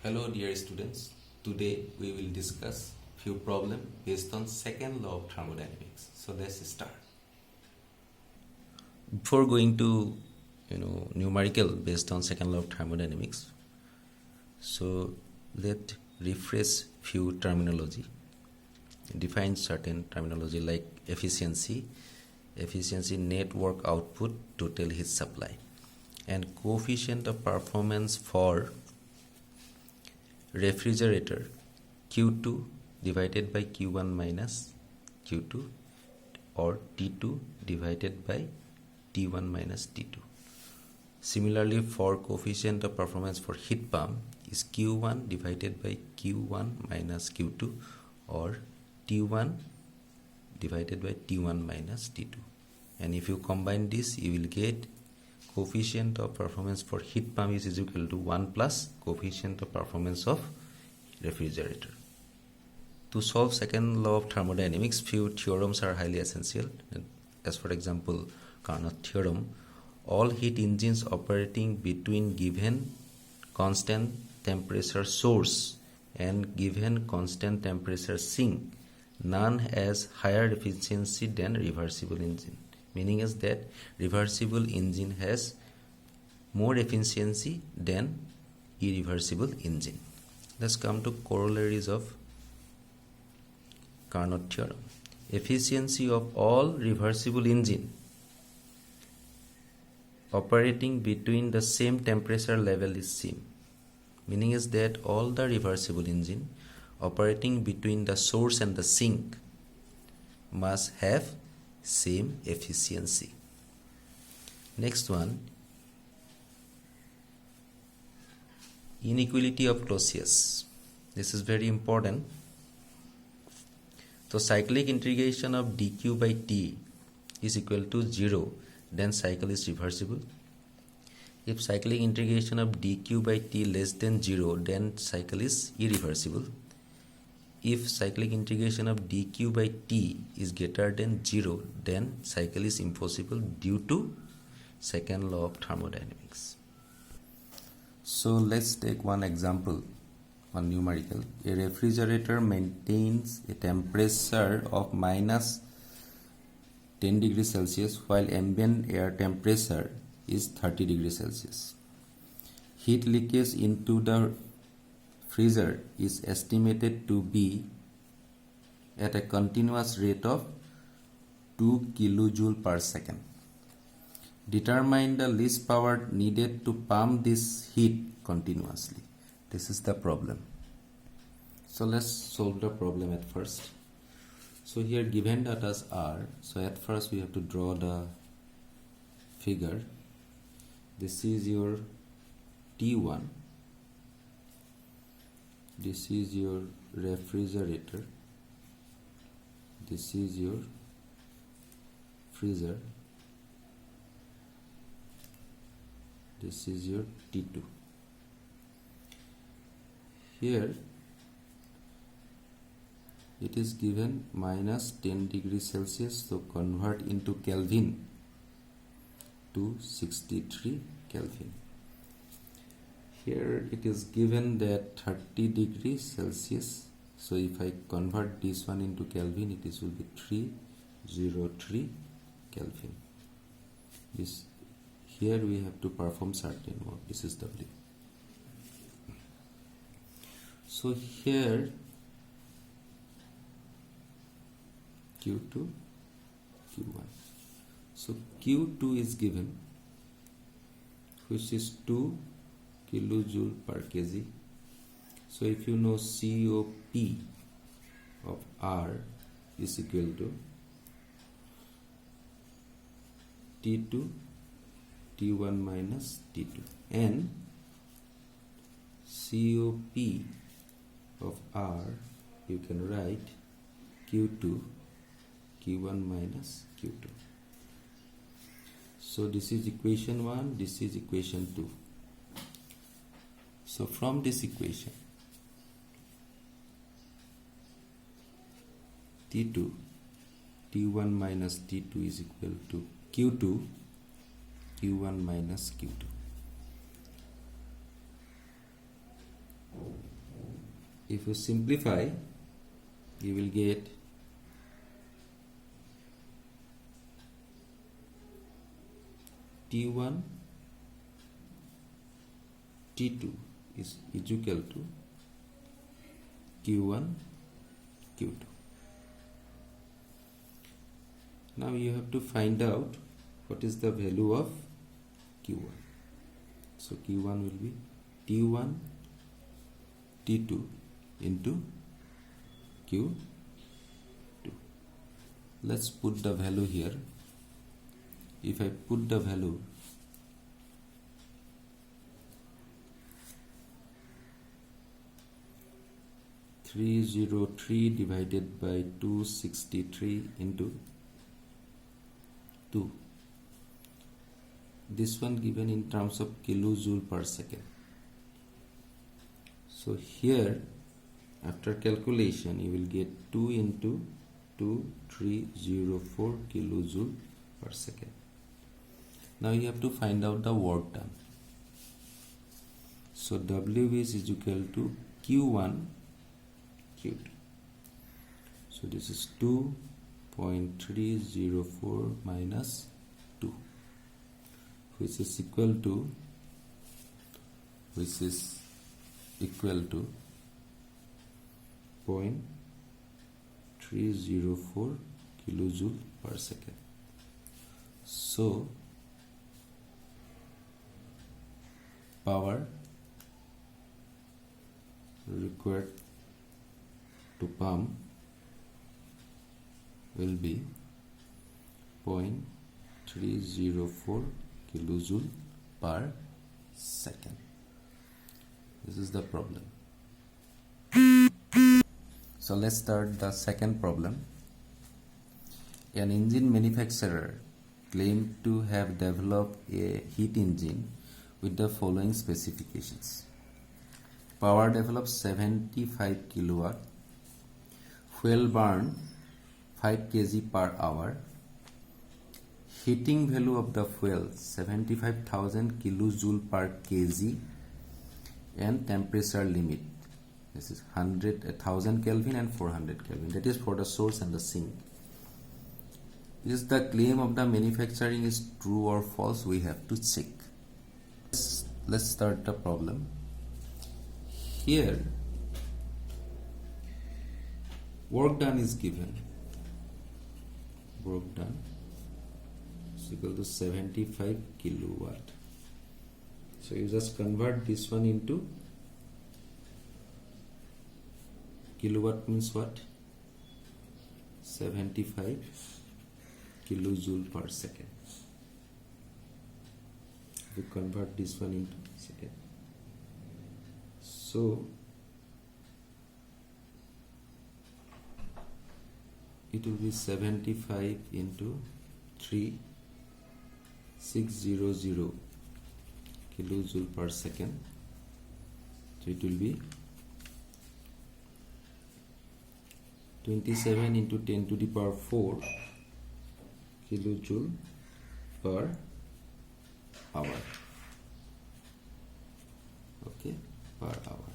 Hello dear students, today we will discuss few problems based on second law of thermodynamics. So let's start. Before going to numerical based on second law of thermodynamics, so let refresh few terminology, define certain terminology like efficiency, network output, total heat supply, and coefficient of performance for refrigerator Q2 divided by Q1 minus Q2 or T2 divided by T1 minus T2. Similarly, for coefficient of performance for heat pump is Q1 divided by Q1 minus Q2 or T1 divided by T1 minus T2. And if you combine this, you will get coefficient of performance for heat pump is equal to 1 plus coefficient of performance of refrigerator. To solve second law of thermodynamics, few theorems are highly essential. As for example, Carnot theorem, all heat engines operating between given constant temperature source and given constant temperature sink, none has higher efficiency than reversible engine. Meaning is that reversible engine has more efficiency than irreversible engine. Let's come to corollaries of Carnot theorem. Efficiency of all reversible engine operating between the same temperature level is same. Meaning is that all the reversible engine operating between the source and the sink must have same efficiency. Next one, inequality of Clausius. This is very important. So cyclic integration of dq by t is equal to 0, then cycle is reversible. If cyclic integration of dq by t less than 0, then cycle is irreversible. If cyclic integration of dq by t is greater than 0, then cycle is impossible due to second law of thermodynamics. So let's take one example on numerical. A refrigerator maintains a temperature of minus 10 degrees Celsius while ambient air temperature is 30 degrees Celsius. Heat leakage into the freezer is estimated to be at a continuous rate of 2 kilojoule per second. Determine the least power needed to pump this heat continuously. This is the problem. So let's solve the problem at first. So here given data are, so at first we have to draw the figure. This is your T1. This is your refrigerator. This is your freezer. This is your T2. Here it is given minus 10 degrees Celsius, so convert into Kelvin to 63 Kelvin. Here it is given that 30 degrees Celsius, so if I convert this one into Kelvin, it will be 303 Kelvin. This here we have to perform certain work. This is W. So here Q2, Q1. So Q2 is given, which is 2 kilojoule per kg. So if you know COP of R is equal to T2 T1 minus T2, and COP of R you can write Q2 Q1 minus Q2. So this is equation 1, this is equation 2. So from this equation, T2 T1 minus T2 is equal to Q2 Q1 minus Q2. if you simplify, you will get T1 T2 is equal to Q1 Q2. Now you have to find out what is the value of Q1. So Q1 will be T1 T2 into Q2. Let's put the value here. If I put the value, (303) divided by 263 into 2. This one given in terms of kilojoule per second. So here, after calculation, you will get 2 into 2304 kilojoule per second. Now you have to find out the work done. So W is equal to Q1 Q2. So this is 2.304 minus 2, which is equal to 0.304 kilojoule per second. So power required to pump will be 0.304 kilojoule per second. This is the problem. So let's start the second problem. An engine manufacturer claimed to have developed a heat engine with the following specifications. Power developed 75 kilowatt, fuel burn 5 kg per hour, heating value of the fuel 75,000 kilojoule per kg, and temperature limit, this is 1000 Kelvin and 400 Kelvin, that is for the source and the sink. Is the claim of the manufacturing is true or false? We have to check. Let's start the problem. Here work done is given. Work done is equal to 75 kilowatt. So you just convert this one into kilowatt, means what? 75 kilojoule per second. We convert this one into second. So it will be 75 into 3600 kilojoule per second. So it will be 27 into 10 to the power 4 kilojoule per hour. Okay, per hour.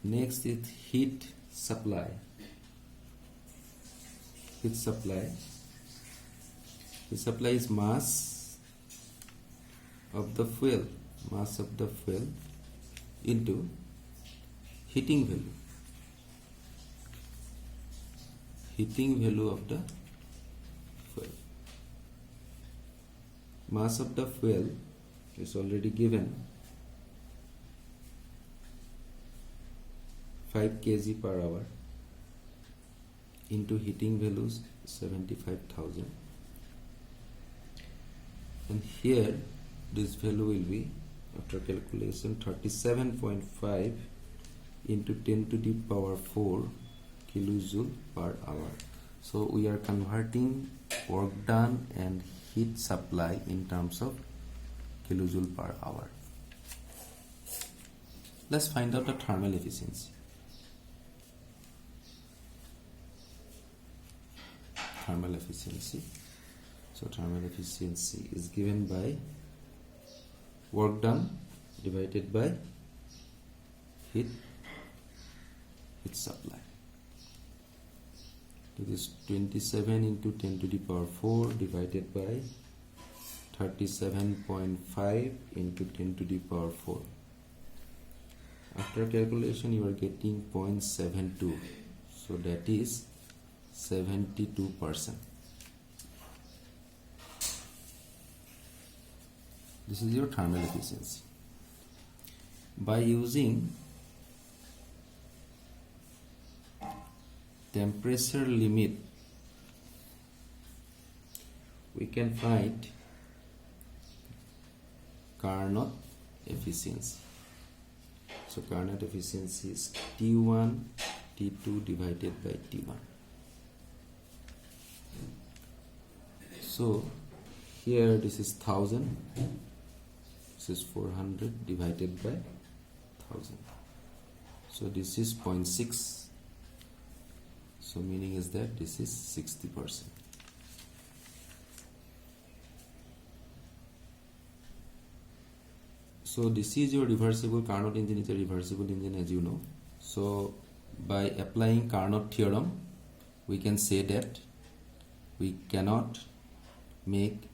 Next is heat supply. Heat supply. Heat supply is mass of the fuel. Mass of the fuel into heating value. Heating value of the fuel. Mass of the fuel is already given, 5 kg per hour, into heating values 75,000, and here this value will be, after calculation, 37.5 into 10 to the power 4 kilojoule per hour. So we are converting work done and heat supply in terms of kilojoule per hour. Let's find out the thermal efficiency. Thermal efficiency. So thermal efficiency is given by work done divided by heat supply. It is 27 into 10 to the power 4 divided by 37.5 into 10 to the power 4. After calculation you are getting 0.72, so that is 72%. This is your thermal efficiency. By using temperature limit, we can find Carnot efficiency. So Carnot efficiency is T1 T2 divided by T1. So here this is 1000, this is 400 divided by 1000. So this is 0.6. So meaning is that this is 60%. So this is your reversible. Carnot engine is a reversible engine, as you know. So by applying Carnot theorem, we can say that we cannot make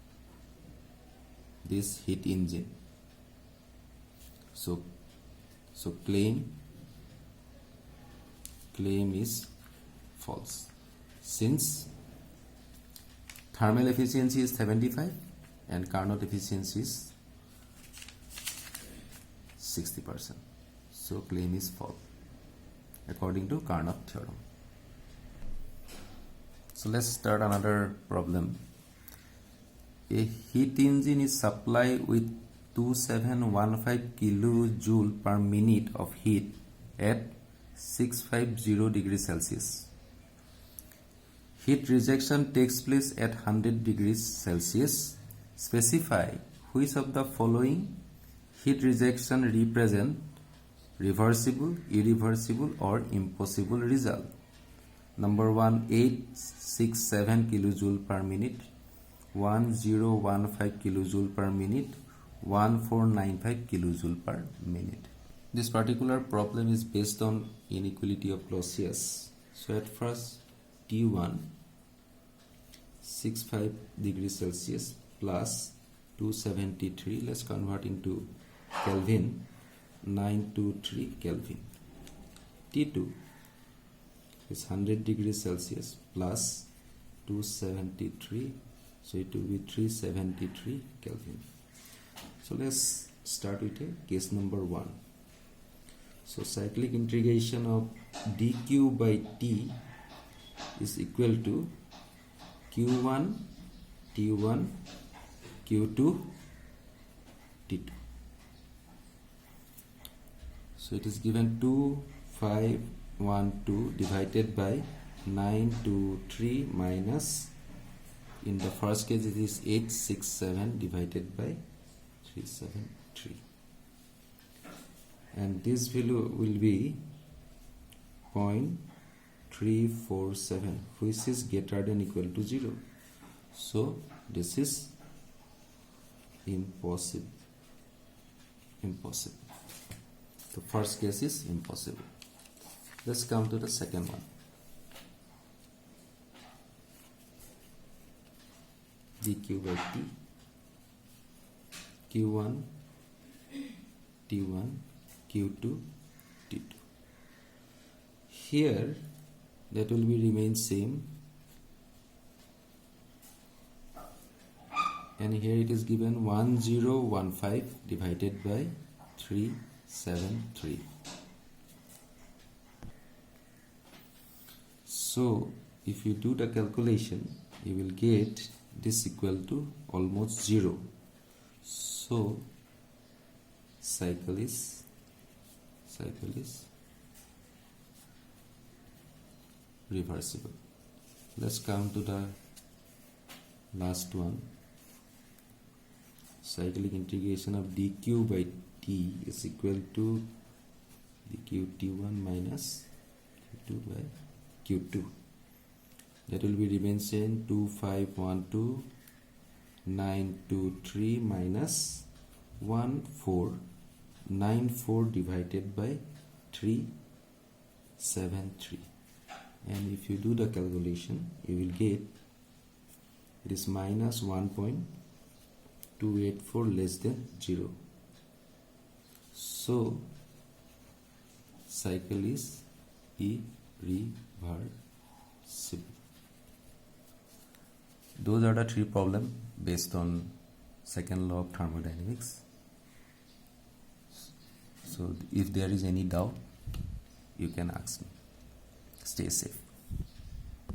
this heat engine. So claim is false, since thermal efficiency is 75 and Carnot efficiency is 60%. So claim is false according to Carnot theorem. So let's start another problem. A heat engine is supplied with 2715 kilojoule per minute of heat at 650 degrees Celsius. Heat rejection takes place at 100 degrees Celsius. Specify which of the following heat rejection represent reversible, irreversible or impossible result. Number 1, 867 kilojoule per minute, 1015 kilojoule per minute, 1495 kilojoule per minute. This particular problem is based on inequality of Clausius. So at first T1 65 degrees Celsius plus 273, let's convert into Kelvin, 923 Kelvin. T2 is 100 degrees Celsius plus 273, so it will be 373 Kelvin. So let's start with a case number 1. So cyclic integration of dq by t is equal to q1 t1 q2 t2. So it is given 2512 divided by 923 minus, in the first case it is 867 divided by 373, and this value will be 0.347, which is greater than equal to 0. So this is impossible. The first case is impossible. Let's come to the second one. dq by t, q1 t1 q2 t2. Here that will be remain same, and here it is given 1015 divided by 373. So if you do the calculation, you will get this equal to almost 0. So cycle is reversible. Let's come to the last one. Cyclic integration of dq by t is equal to dq t1 minus q2 by q2. That will be remain same, 2512 923 minus 1495. 94 divided by 373, and if you do the calculation you will get it is minus 1.284 less than 0. So cycle is irreversible. Those are the three problems based on second law of thermodynamics. So if there is any doubt, you can ask me. Stay safe.